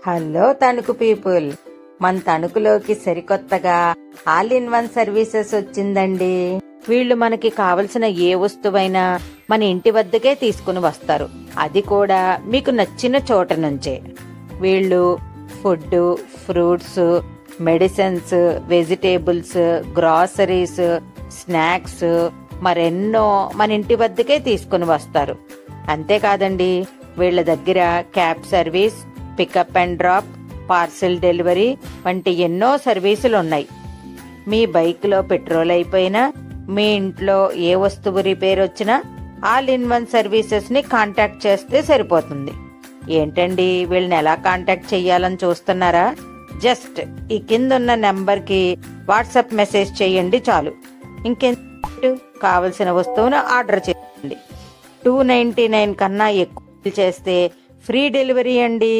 Hello Tanuku people, మన తణుకులోకి సరికొత్తగా all in one services వచ్చిందండి. వీళ్ళు మనకి కావలసిన ఏ వస్తువైనా మన ఇంటి వద్దకే తీసుకుని వస్తారు, అది కూడా మీకు నచ్చిన చోట నుంచే. వీళ్ళు food, fruits, medicines, vegetables, groceries, snacks మరెన్నో మన ఇంటి వద్దకే తీసుకుని వస్తారు. అంతేకాదండి, వీళ్ళ దగ్గర cab service, pickup and drop, parcel delivery వంటి ఎన్నో సర్వీసులు ఉన్నాయి. మీ బైక్లో పెట్రోల్ అయిపోయినా, మీ ఇంట్లో ఏ వస్తువు రిపేర్ వచ్చినా ఆల్ ఇన్ వన్ సర్వీసెస్ ని కాంటాక్ట్ చేస్తే సరిపోతుంది. ఏంటండి, వీళ్ళని ఎలా కాంటాక్ట్ చెయ్యాలని చూస్తున్నారా? జస్ట్ ఈ కిందున్న నెంబర్కి వాట్సాప్ మెసేజ్ చేయండి చాలు. ఇంకెంత కావలసిన వస్తువును ఆర్డర్ చేయండి. $299 కన్నా ఎక్కువ చేస్తే ఫ్రీ డెలివరీ అండి.